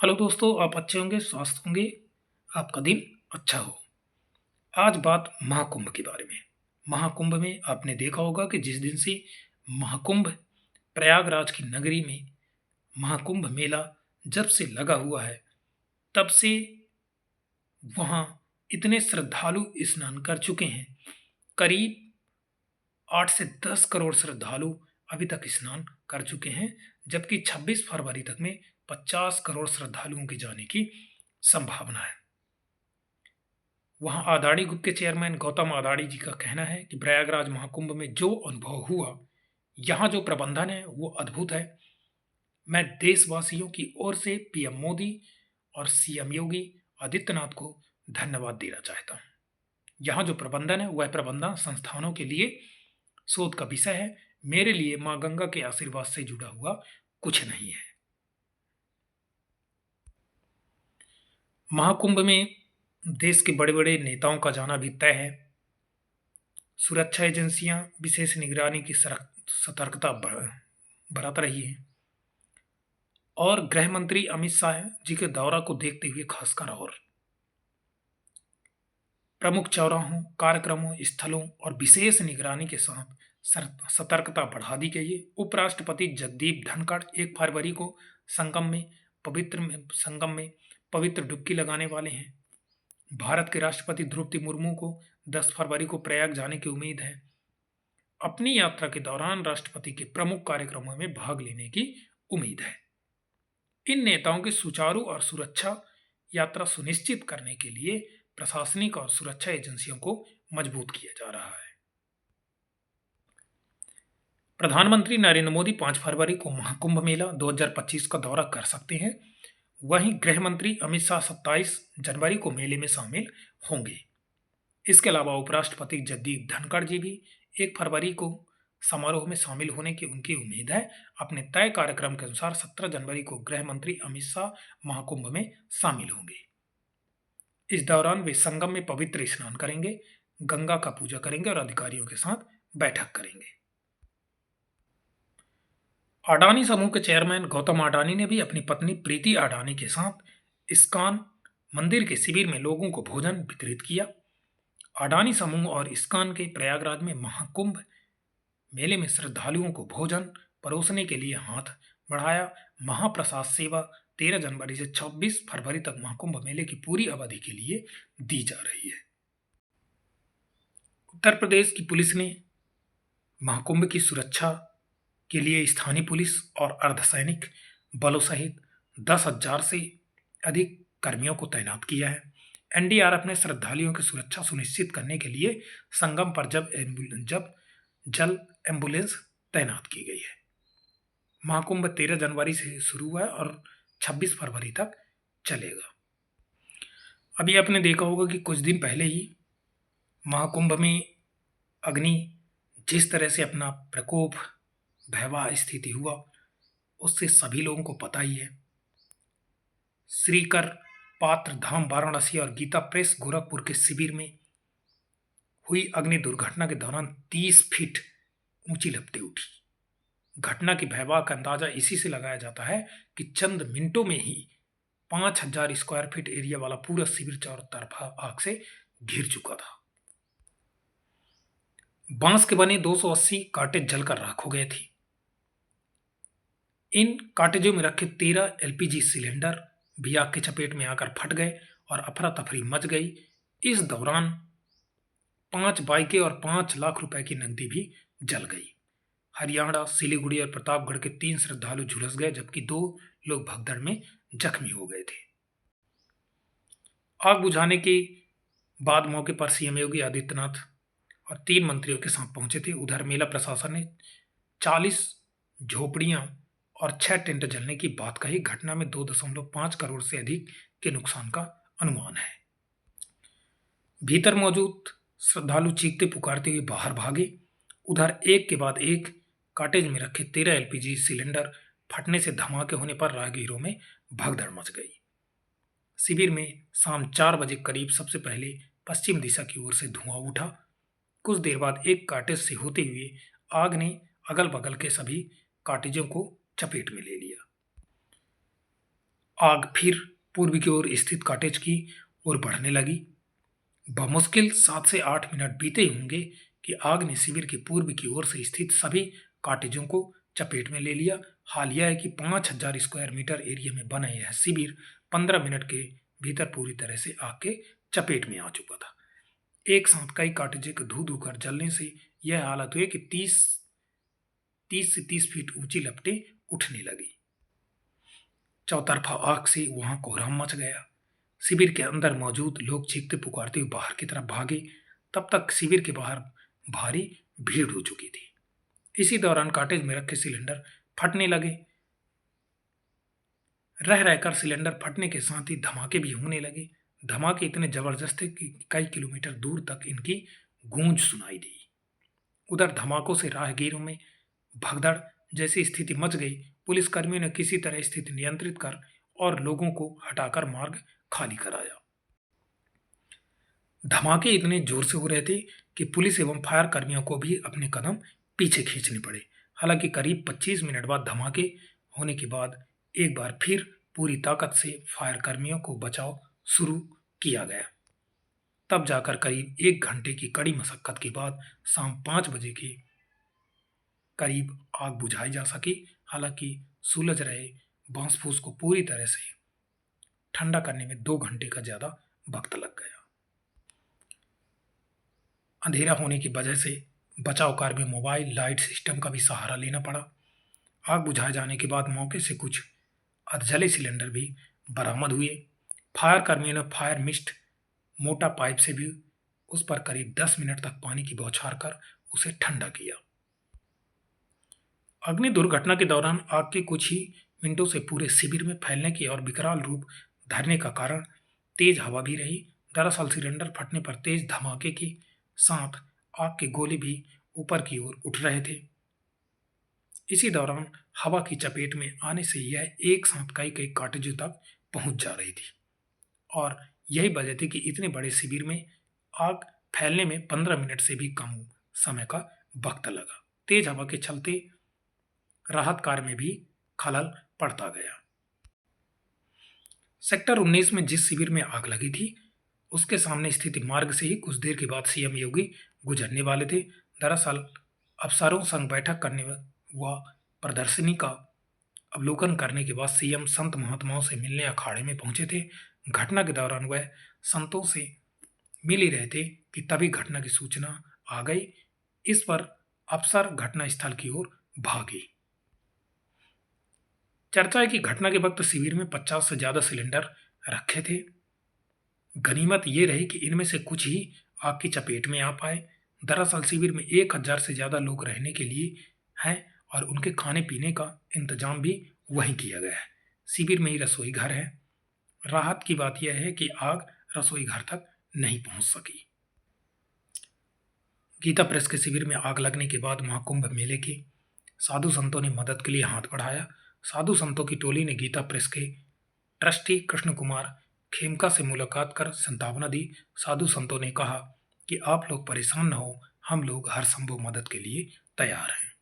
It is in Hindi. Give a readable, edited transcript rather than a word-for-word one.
हेलो दोस्तों, आप अच्छे होंगे, स्वस्थ होंगे, आपका दिन अच्छा हो। आज बात महाकुंभ के बारे में। महाकुंभ में आपने देखा होगा कि जिस दिन से महाकुंभ प्रयागराज की नगरी में महाकुंभ मेला जब से लगा हुआ है, तब से वहाँ इतने श्रद्धालु स्नान कर चुके हैं। करीब 8 से 10 करोड़ श्रद्धालु अभी तक स्नान कर चुके हैं, जबकि 26 फरवरी तक में 50 करोड़ श्रद्धालुओं के जाने की संभावना है। वहाँ अदानी ग्रुप के चेयरमैन गौतम अदानी जी का कहना है कि प्रयागराज महाकुंभ में जो अनुभव हुआ, यहाँ जो प्रबंधन है वो अद्भुत है। मैं देशवासियों की ओर से पीएम मोदी और सीएम योगी आदित्यनाथ को धन्यवाद देना चाहता हूँ। यहाँ जो प्रबंधन है वह प्रबंधन संस्थानों के लिए शोध का विषय है। मेरे लिए माँ गंगा के आशीर्वाद से जुड़ा हुआ कुछ नहीं है। महाकुंभ में देश के बड़े बड़े नेताओं का जाना भी तय है। सुरक्षा एजेंसियां विशेष निगरानी की सतर्कता बरत रही है और गृह मंत्री अमित शाह जी के दौरा को देखते हुए खासकर और प्रमुख चौराहों, कार्यक्रमों, स्थलों और विशेष निगरानी के साथ सतर्कता बढ़ा दी गई है। उपराष्ट्रपति जगदीप धनखड़ 1 फरवरी को संगम में पवित्र डुबकी लगाने वाले हैं। भारत के राष्ट्रपति द्रौपदी मुर्मू को 10 फरवरी को प्रयाग जाने की उम्मीद है। अपनी यात्रा के दौरान राष्ट्रपति के प्रमुख कार्यक्रमों में भाग लेने की उम्मीद है। इन नेताओं की सुचारू और सुरक्षा यात्रा सुनिश्चित करने के लिए प्रशासनिक और सुरक्षा एजेंसियों को मजबूत किया जा रहा है। प्रधानमंत्री नरेंद्र मोदी 5 फरवरी को महाकुंभ मेला 2025 का दौरा कर सकते हैं। वहीं गृह मंत्री अमित शाह 27 जनवरी को मेले में शामिल होंगे। इसके अलावा उपराष्ट्रपति जगदीप धनखड़ जी भी 1 फरवरी को समारोह में शामिल होने की उनकी उम्मीद है। अपने तय कार्यक्रम के अनुसार 17 जनवरी को गृह मंत्री अमित शाह महाकुंभ में शामिल होंगे। इस दौरान वे संगम में पवित्र स्नान करेंगे, गंगा का पूजा करेंगे और अधिकारियों के साथ बैठक करेंगे। अडानी समूह के चेयरमैन गौतम अडानी ने भी अपनी पत्नी प्रीति अडानी के साथ इस्कॉन मंदिर के शिविर में लोगों को भोजन वितरित किया। अडानी समूह और इस्कॉन के प्रयागराज में महाकुंभ मेले में श्रद्धालुओं को भोजन परोसने के लिए हाथ बढ़ाया। महाप्रसाद सेवा 13 जनवरी से 26 फरवरी तक महाकुंभ मेले की पूरी अवधि के लिए दी जा रही है। उत्तर प्रदेश की पुलिस ने महाकुंभ की सुरक्षा के लिए स्थानीय पुलिस और अर्धसैनिक बलों सहित 10,000 से अधिक कर्मियों को तैनात किया है। एनडीआरएफ ने श्रद्धालुओं की सुरक्षा सुनिश्चित करने के लिए संगम पर जल एम्बुलेंस तैनात की गई है। महाकुंभ 13 जनवरी से शुरू हुआ है और 26 फरवरी तक चलेगा। अभी आपने देखा होगा कि कुछ दिन पहले ही महाकुंभ में अग्नि जिस तरह से अपना प्रकोप भयावह स्थिति हुआ, उससे सभी लोगों को पता ही है। श्रीकर पात्र धाम वाराणसी और गीता प्रेस गोरखपुर के शिविर में हुई अग्नि दुर्घटना के दौरान 30 फीट ऊंची लपटें उठी। घटना की भयावह का अंदाजा इसी से लगाया जाता है कि चंद मिनटों में ही 5,000 स्क्वायर फीट एरिया वाला पूरा शिविर चारों तरफा आग से घिर चुका था। बांस के बने 280 काटेज जलकर राख हो गए थे। इन काटेजों में रखे 13 एलपीजी सिलेंडर भी आग की चपेट में आकर फट गए और अफरा तफरी मच गई। इस दौरान 5 बाइकें और 5 लाख रुपए की नकदी भी जल गई। हरियाणा, सिलीगुड़ी और प्रतापगढ़ के 3 श्रद्धालु झुलस गए, जबकि 2 लोग भगदड़ में जख्मी हो गए थे। आग बुझाने के बाद मौके पर सीएम योगी आदित्यनाथ और 3 मंत्रियों के साथ पहुंचे थे। उधर मेला प्रशासन ने 40 झोपड़ियां और 6 टेंट जलने की बात कही। घटना में 2.5 करोड़ से अधिक के नुकसान का अनुमान है। भीतर मौजूद श्रद्धालु चीखते पुकारते हुए बाहर भागे। उधर एक के बाद एक काटेज में रखे 13 एलपीजी सिलेंडर फटने से धमाके होने पर राहगीरों में भगदड़ मच गई। शिविर में शाम 4 बजे करीब सबसे पहले पश्चिम दिशा की ओर से धुआं उठा। कुछ देर बाद एक काटेज से होते हुए आग ने अगल बगल के सभी काटेजों को चपेट में ले लिया। आग फिर पूर्व की ओर स्थित कॉटेज की ओर बढ़ने लगी। बमुश्किल 7 से 8 मिनट बीते होंगे कि आग ने शिविर के पूर्व की ओर से स्थित सभी कॉटेजों को चपेट में ले लिया। हाल यह है कि 5000 स्क्वायर मीटर एरिया में बना यह शिविर 15 मिनट के भीतर पूरी तरह से आग के चपेट में आ चुका था। एक साथ कई कॉटेजें के धू धू कर जलने से यह हालत हुई कि 30 से 30 फीट ऊंची लपटें उठने लगी। चौतरफा आग से वहां कोहराम मच गया। शिविर के अंदर मौजूद लोग चीखते पुकारते हुए बाहर की तरफ भागे। तब तक शिविर के बाहर भारी भीड़ हो चुकी थी। इसी दौरान कॉटेज में रखे सिलेंडर फटने लगे। रह रहकर सिलेंडर फटने के साथ ही धमाके भी होने लगे। धमाके इतने जबरदस्त थे कि कई किलोमीटर दूर तक इनकी गूंज सुनाई दी। उधर धमाकों से राहगीरों में भगदड़ जैसी स्थिति मच गई। पुलिसकर्मियों ने किसी तरह स्थिति नियंत्रित कर और लोगों को हटाकर मार्ग खाली कराया। धमाके इतने जोर से हो रहे थे कि पुलिस एवं फायर कर्मियों को भी अपने कदम पीछे खींचने पड़े। हालांकि करीब 25 मिनट बाद धमाके होने के बाद एक बार फिर पूरी ताकत से फायर कर्मियों को बचाव शुरू किया गया। तब जाकर करीब 1 घंटे की कड़ी मशक्कत के बाद शाम 5 बजे के करीब आग बुझाई जा सकी। हालांकि सुलझ रहे बांस फूस को पूरी तरह से ठंडा करने में 2 घंटे का ज्यादा वक्त लग गया। अंधेरा होने की वजह से बचाव कार्य में मोबाइल लाइट सिस्टम का भी सहारा लेना पड़ा। आग बुझाए जाने के बाद मौके से कुछ अधजले सिलेंडर भी बरामद हुए। फायर कर्मियों ने फायर मिस्ट मोटा पाइप से भी उस पर करीब 10 मिनट तक पानी की बौछार कर उसे ठंडा किया। अग्नि दुर्घटना के दौरान आग के कुछ ही मिनटों से पूरे शिविर में फैलने की और विकराल रूप धरने का कारण तेज हवा भी रही। दरअसल सिलेंडर फटने पर तेज धमाके के साथ आग के गोले भी ऊपर की ओर उठ रहे थे। इसी दौरान हवा की चपेट में आने से यह एक साथ कई कई कॉटेजों तक पहुंच जा रही थी और यही वजह थी कि इतने बड़े शिविर में आग फैलने में 15 मिनट से भी कम समय का वक्त लगा। तेज हवा के चलते राहत कार्य में भी खलल पड़ता गया। सेक्टर 19 में जिस शिविर में आग लगी थी उसके सामने स्थित मार्ग से ही कुछ देर के बाद सीएम योगी गुजरने वाले थे। दरअसल अफसरों संग बैठक करने व प्रदर्शनी का अवलोकन करने के बाद सीएम संत महात्माओं से मिलने अखाड़े में पहुंचे थे। घटना के दौरान वह संतों से मिल ही रहे थे कि तभी घटना की सूचना आ गई। इस पर अफसर घटनास्थल की ओर भागे। चर्चा है कि घटना के वक्त शिविर में 50 से ज्यादा सिलेंडर रखे थे। गनीमत ये रही कि इनमें से कुछ ही आग की चपेट में आ पाए। दरअसल शिविर में 1000 से ज्यादा लोग रहने के लिए हैं और उनके खाने पीने का इंतजाम भी वहीं किया गया है। शिविर में ही रसोई घर है। राहत की बात यह है कि आग रसोई घर तक नहीं पहुंच सकी। गीता प्रेस के शिविर में आग लगने के बाद महाकुंभ मेले के साधु संतों ने मदद के लिए हाथ बढ़ाया। साधु संतों की टोली ने गीता प्रेस के ट्रस्टी कृष्ण कुमार खेमका से मुलाकात कर सांत्वना दी। साधु संतों ने कहा कि आप लोग परेशान न हो, हम लोग हर संभव मदद के लिए तैयार हैं।